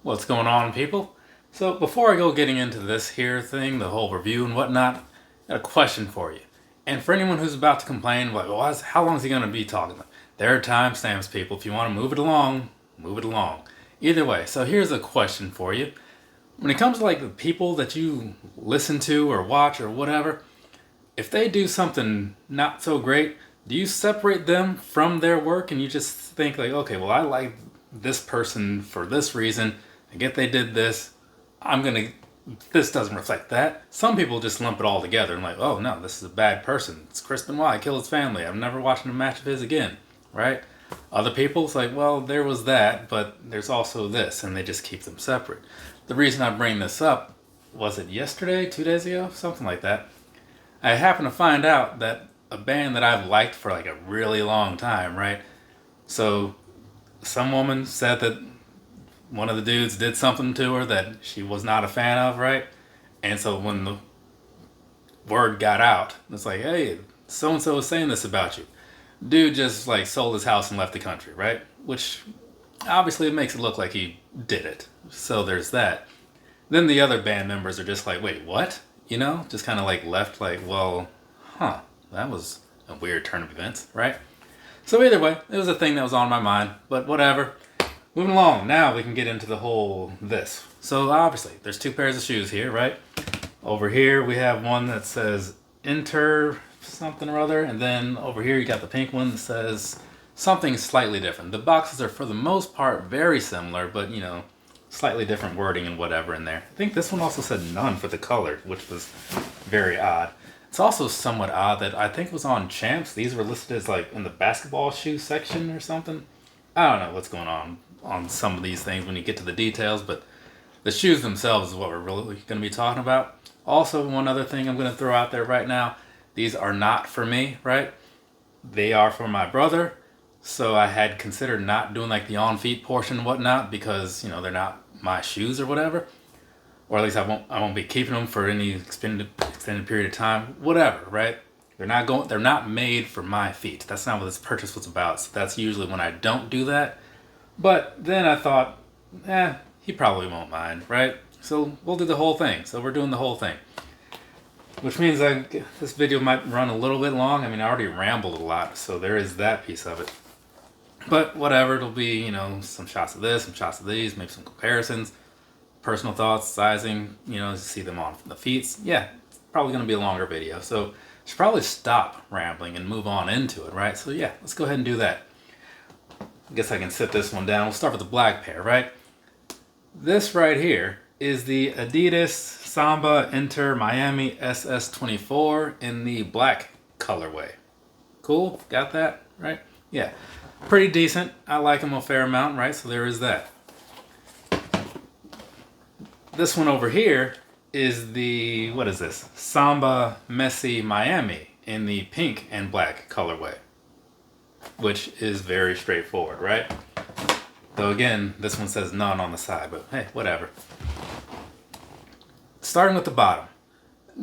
What's going on, people? So before I go getting into this here thing, the whole review and whatnot, I got a question for you. And for anyone who's about to complain, like, well, how long is he going to be talking? There are timestamps, people. If you want to move it along, move it along. Either way, so here's a question for you. When it comes to like the people that you listen to or watch or whatever, if they do something not so great, do you separate them from their work and you just think like, okay, well, I like this person for this reason. I get they did this. This doesn't reflect that. Some people just lump it all together and like, oh no, this is a bad person. It's Chris Benoit, kill his family. I'm never watching a match of his again, right? Other people, it's like, well, there was that, but there's also this, and they just keep them separate. The reason I bring this up, was it yesterday, 2 days ago, something like that? I happened to find out that a band that I've liked for like a really long time, right? So some woman said that one of the dudes did something to her that she was not a fan of, right? And so when the word got out, it's like, hey, so-and-so is saying this about you. Dude just like sold his house and left the country, right? Which obviously it makes it look like he did it. So there's that. Then the other band members are just like, wait, what? You know, just kind of like left like, well, that was a weird turn of events, right? So either way, it was a thing that was on my mind, but whatever. Moving along, now we can get into the whole this. So obviously, there's two pairs of shoes here, right? Over here, we have one that says Inter something or other, and then over here you got the pink one that says something slightly different. The boxes are for the most part very similar, but you know, slightly different wording and whatever in there. I think this one also said none for the color, which was very odd. It's also somewhat odd that I think it was on Champs. These were listed as like in the basketball shoe section or something. I don't know what's going on some of these things when you get to the details, but the shoes themselves is what we're really going to be talking about. Also, one other thing I'm going to throw out there right now. These are not for me, right? They are for my brother. So I had considered not doing like the on-feet portion and whatnot because, you know, they're not my shoes or whatever. Or at least I won't be keeping them for any extended period of time. Whatever, right? They're not made for my feet. That's not what this purchase was about. So that's usually when I don't do that. But then I thought, he probably won't mind, right? So we'll do the whole thing. So we're doing the whole thing. Which means this video might run a little bit long. I mean, I already rambled a lot, so there is that piece of it. But whatever, it'll be, you know, some shots of this, some shots of these, maybe some comparisons, personal thoughts, sizing, you know, to see them on the feet. Yeah, it's probably going to be a longer video. So I should probably stop rambling and move on into it, right? So yeah, let's go ahead and do that. I guess I can sit this one down. We'll start with the black pair, right? This right here is the Adidas Samba Inter Miami SS24 in the black colorway. Cool? Got that? Right? Yeah. Pretty decent. I like them a fair amount, right? So there is that. This one over here is the, what is this? Samba Messi Miami in the pink and black colorway, which is very straightforward, right? Though again, this one says none on the side, but hey, whatever. Starting with the bottom.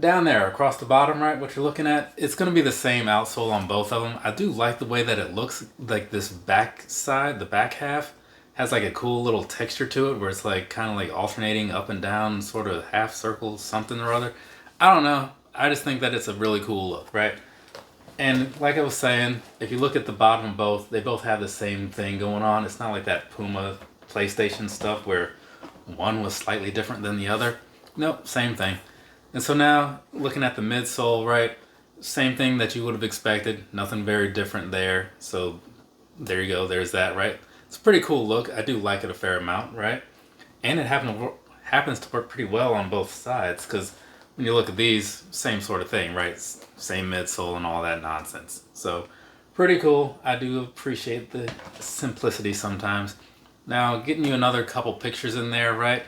Down there, across the bottom, right, what you're looking at, it's going to be the same outsole on both of them. I do like the way that it looks, like this back side, the back half, has like a cool little texture to it where it's like kind of like alternating up and down, sort of half circle, something or other. I don't know. I just think that it's a really cool look, right? And like I was saying, if you look at the bottom of both, they both have the same thing going on. It's not like that Puma PlayStation stuff where one was slightly different than the other. Nope, same thing. And so now, looking at the midsole, right, same thing that you would have expected. Nothing very different there. So there you go, there's that, right? It's a pretty cool look. I do like it a fair amount, right? And it happens to work pretty well on both sides because when you look at these, same sort of thing, right? Same midsole and all that nonsense. So pretty cool. I do appreciate the simplicity sometimes. Now, getting you another couple pictures in there, right?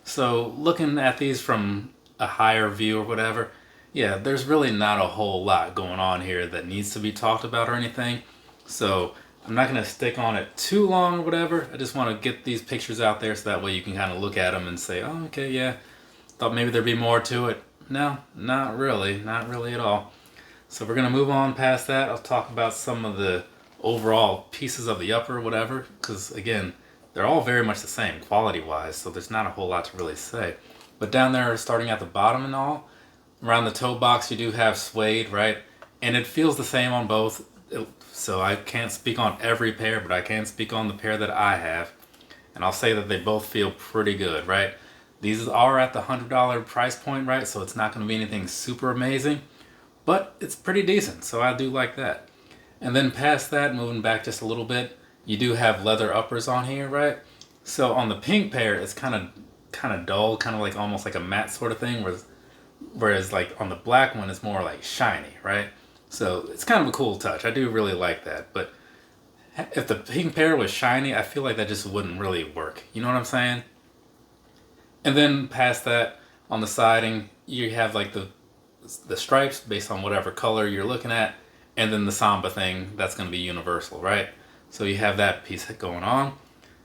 So looking at these from a higher view or whatever, yeah, there's really not a whole lot going on here that needs to be talked about or anything. So I'm not going to stick on it too long or whatever. I just want to get these pictures out there so that way you can kind of look at them and say, oh, okay, yeah, thought maybe there'd be more to it. No, not really at all. So we're going to move on past that. I'll talk about some of the overall pieces of the upper, whatever, because again, they're all very much the same quality-wise, so there's not a whole lot to really say. But down there, starting at the bottom and all, around the toe box, you do have suede, right? And it feels the same on both. So I can't speak on every pair, but I can speak on the pair that I have. And I'll say that they both feel pretty good, right? These are at the $100 price point, right? So it's not going to be anything super amazing, but it's pretty decent. So I do like that. And then past that, moving back just a little bit, you do have leather uppers on here, right? So on the pink pair, it's kind of dull, kind of like almost like a matte sort of thing, whereas like on the black one, it's more like shiny, right? So it's kind of a cool touch. I do really like that. But if the pink pair was shiny, I feel like that just wouldn't really work. You know what I'm saying? And then past that, on the siding, you have like the stripes based on whatever color you're looking at, and then the Samba thing, that's going to be universal, right? So you have that piece going on.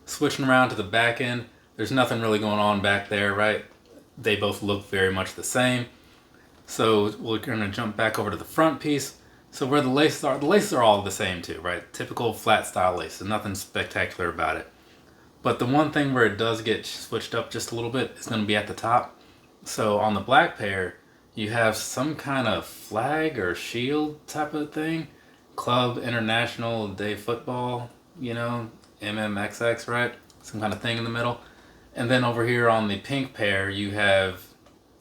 Switching around to the back end, there's nothing really going on back there, right? They both look very much the same. So we're going to jump back over to the front piece. So where the laces are all the same too, right? Typical flat style laces, nothing spectacular about it. But the one thing where it does get switched up just a little bit is going to be at the top. So on the black pair, you have some kind of flag or shield type of thing. Club International Day Football, you know, MMXX, right? Some kind of thing in the middle. And then over here on the pink pair, you have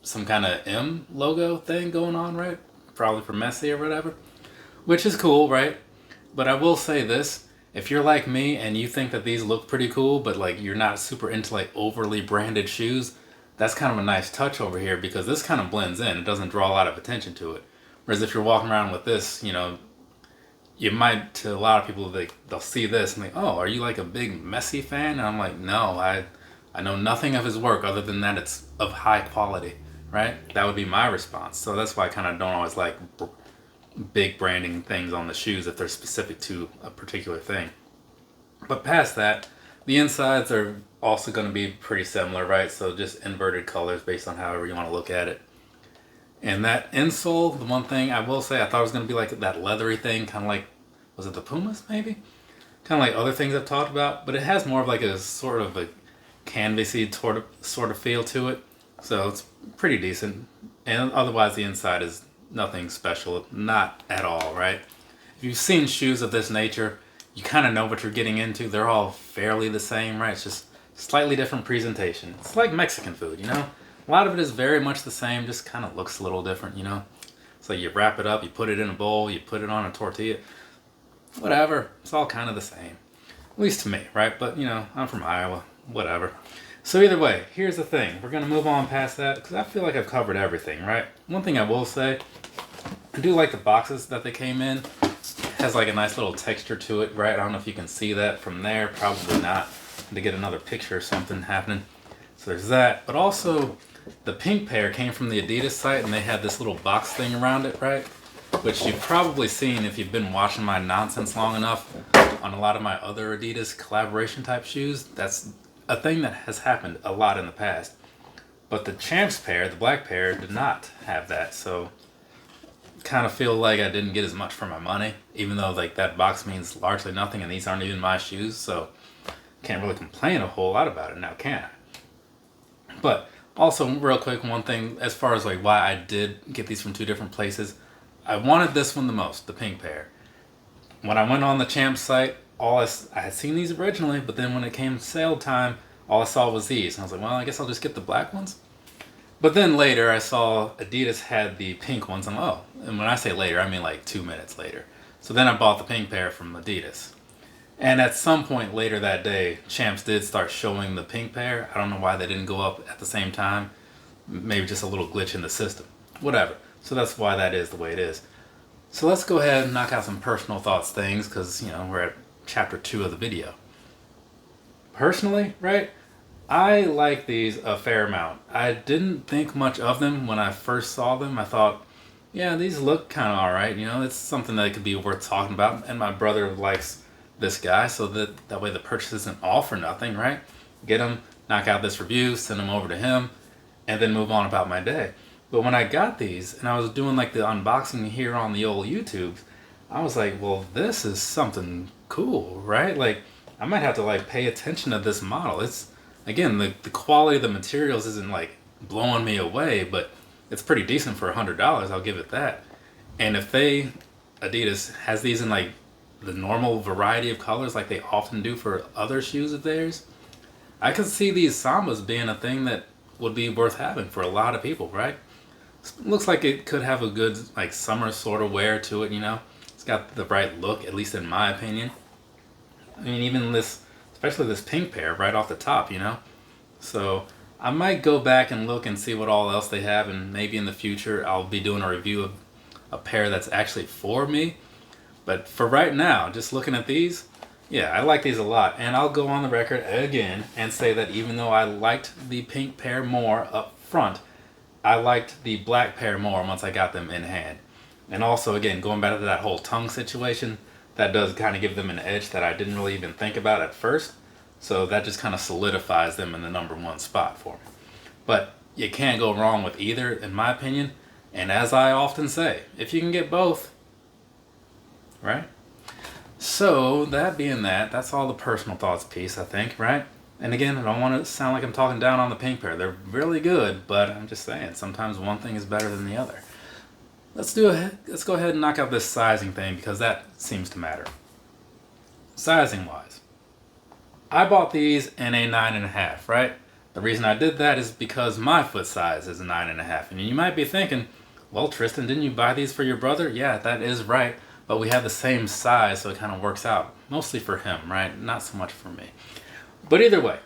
some kind of M logo thing going on, right? Probably for Messi or whatever. Which is cool, right? But I will say this. If you're like me and you think that these look pretty cool, but like you're not super into like overly branded shoes, that's kind of a nice touch over here because this kind of blends in. It doesn't draw a lot of attention to it. Whereas if you're walking around with this, you know, you might, to a lot of people, they'll see this and think, oh, are you like a big Messi fan? And I'm like, no, I know nothing of his work other than that it's of high quality, right? That would be my response. So that's why I kind of don't always like big branding things on the shoes if they're specific to a particular thing. But past that, the insides are also going to be pretty similar, right? So just inverted colors based on however you want to look at it. And that insole, the one thing I will say, I thought it was going to be like that leathery thing, kind of like, was it the Pumas maybe? Kind of like other things I've talked about, but it has more of like a sort of a canvasy sort of feel to it. So it's pretty decent. And otherwise the inside is nothing special, not at all, right? If you've seen shoes of this nature, you kind of know what you're getting into. They're all fairly the same, right? It's just slightly different presentation. It's like Mexican food, you know? A lot of it is very much the same, just kind of looks a little different, you know? So you wrap it up, you put it in a bowl, you put it on a tortilla, whatever. It's all kind of the same. At least to me, right? But, you know, I'm from Iowa, whatever. So either way, here's the thing. We're going to move on past that because I feel like I've covered everything, right? One thing I will say, I do like the boxes that they came in. It has like a nice little texture to it, right? I don't know if you can see that from there. Probably not. To get another picture or something happening. So there's that. But also, the pink pair came from the Adidas site and they had this little box thing around it, right? Which you've probably seen if you've been watching my nonsense long enough on a lot of my other Adidas collaboration type shoes. That's a thing that has happened a lot in the past. But the Champs pair, the black pair, did not have that. So kind of feel like I didn't get as much for my money, even though like that box means largely nothing and these aren't even my shoes. So can't really complain a whole lot about it now, can I? But also real quick, one thing as far as like why I did get these from two different places. I wanted this one the most, the pink pair. When I went on the Champs site, I had seen these originally, but then when it came sale time, all I saw was these. And I was like, well, I guess I'll just get the black ones. But then later I saw Adidas had the pink ones. And oh, and when I say later, I mean like 2 minutes later. So then I bought the pink pair from Adidas. And at some point later that day, Champs did start showing the pink pair. I don't know why they didn't go up at the same time. Maybe just a little glitch in the system. Whatever. So that's why that is the way it is. So let's go ahead and knock out some personal thoughts things because, you know, we're at chapter 2 of the video. Personally, right, I like these a fair amount. I didn't think much of them when I first saw them. I thought, yeah, these look kind of alright, you know, it's something that could be worth talking about. And my brother likes this guy, so that way the purchase isn't all for nothing, right? Get them, knock out this review, send them over to him, and then move on about my day. But when I got these, and I was doing like the unboxing here on the old YouTube, I was like, well, this is something cool, right? Like, I might have to like pay attention to this model. It's, again, the quality of the materials isn't like blowing me away, but it's pretty decent for $100. I'll give it that. And if Adidas has these in like the normal variety of colors like they often do for other shoes of theirs, I could see these Sambas being a thing that would be worth having for a lot of people, right? Looks like it could have a good like summer sort of wear to it, you know? It's got the right look, at least in my opinion. I mean, even this, especially this pink pair right off the top, you know? So I might go back and look and see what all else they have, and maybe in the future I'll be doing a review of a pair that's actually for me. But for right now, just looking at these, yeah, I like these a lot. And I'll go on the record again and say that even though I liked the pink pair more up front, I liked the black pair more once I got them in hand. And also, again, going back to that whole tongue situation, that does kind of give them an edge that I didn't really even think about at first. So that just kind of solidifies them in the #1 spot for me. But you can't go wrong with either, in my opinion. And as I often say, if you can get both, right? So that being that, that's all the personal thoughts piece, I think, right? And again, I don't want to sound like I'm talking down on the pink pair. They're really good, but I'm just saying, sometimes one thing is better than the other. Let's go ahead and knock out this sizing thing, because that seems to matter. Sizing wise, I bought these in a 9.5, right? The reason I did that is because my foot size is a 9.5. And you might be thinking, well, Tristan, didn't you buy these for your brother? Yeah, that is right. But we have the same size, so it kind of works out. Mostly for him, right? Not so much for me. But either way,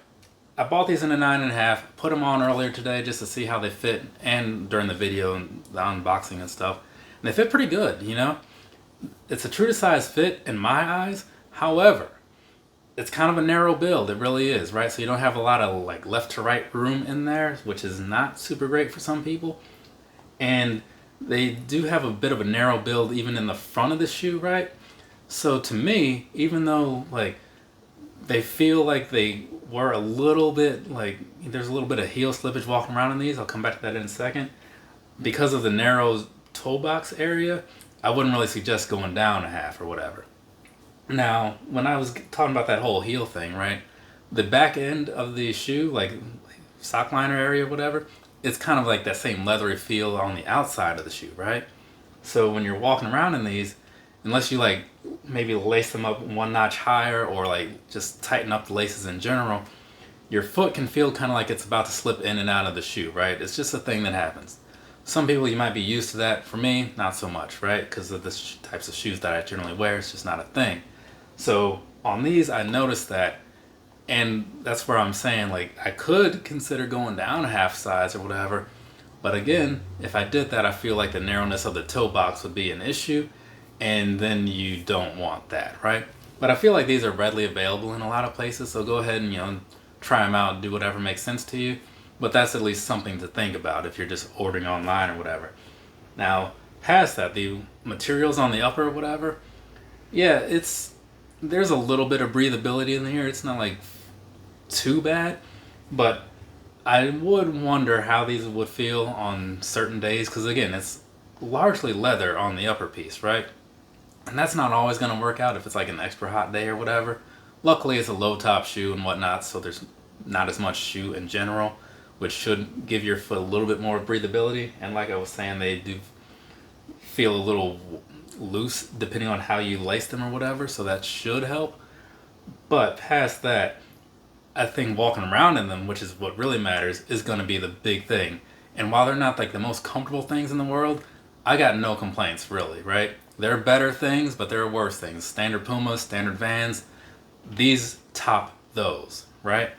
I bought these in a 9.5, put them on earlier today just to see how they fit, and during the video and the unboxing and stuff. And they fit pretty good, you know? It's a true to size fit in my eyes. However, it's kind of a narrow build. It really is, right? So you don't have a lot of like left to right room in there, which is not super great for some people. And they do have a bit of a narrow build even in the front of the shoe, right? So to me, even though like they feel like they were a little bit like there's a little bit of heel slippage walking around in these, I'll come back to that in a second. Because of the narrow toe box area, I wouldn't really suggest going down a half or whatever. Now, when I was talking about that whole heel thing, right? The back end of the shoe, like sock liner area or whatever, it's kind of like that same leathery feel on the outside of the shoe, right? So when you're walking around in these, unless you like maybe lace them up one notch higher or like just tighten up the laces in general, your foot can feel kind of like it's about to slip in and out of the shoe, right? It's just a thing that happens. Some people, you might be used to that. For me, not so much, right? Because of the types of shoes that I generally wear, it's just not a thing. So on these, I noticed that, and that's where I'm saying, like, I could consider going down a half size or whatever. But again, if I did that, I feel like the narrowness of the toe box would be an issue, and then you don't want that, right? But I feel like these are readily available in a lot of places, so go ahead and, you know, try them out, do whatever makes sense to you. But that's at least something to think about if you're just ordering online or whatever. Now, past that, the materials on the upper or whatever, yeah, there's a little bit of breathability in here. It's not like too bad, but I would wonder how these would feel on certain days, because again, it's largely leather on the upper piece, right? And that's not always going to work out if it's like an extra hot day or whatever. Luckily, it's a low top shoe and whatnot, so there's not as much shoe in general, which should give your foot a little bit more breathability. And like I was saying, they do feel a little loose depending on how you lace them or whatever, so that should help. But past that, I think walking around in them, which is what really matters, is going to be the big thing. And while they're not like the most comfortable things in the world, I got no complaints really, right? There are better things, but there are worse things. Standard Pumas, standard Vans, these top those, right?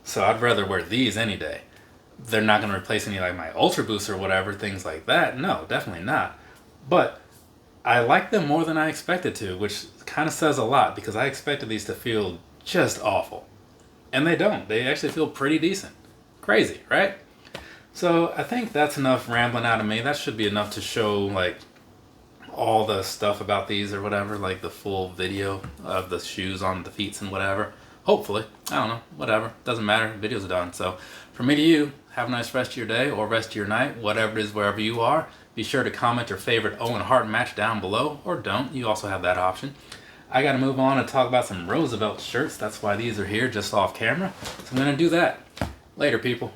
So I'd rather wear these any day. They're not going to replace any like my Ultra Boosts or whatever, things like that. No, definitely not. But I like them more than I expected to, which kind of says a lot, because I expected these to feel just awful. And they don't. They actually feel pretty decent. Crazy, right? So I think that's enough rambling out of me. That should be enough to show like all the stuff about these or whatever, like the full video of the shoes on the feet and whatever. Hopefully. I don't know. Whatever. Doesn't matter. The video's done. So from me to you, have a nice rest of your day or rest of your night, whatever it is, wherever you are. Be sure to comment your favorite Owen Hart match down below, or don't. You also have that option. I gotta move on and talk about some Roosevelt shirts. That's why these are here just off camera. So I'm gonna do that. Later, people.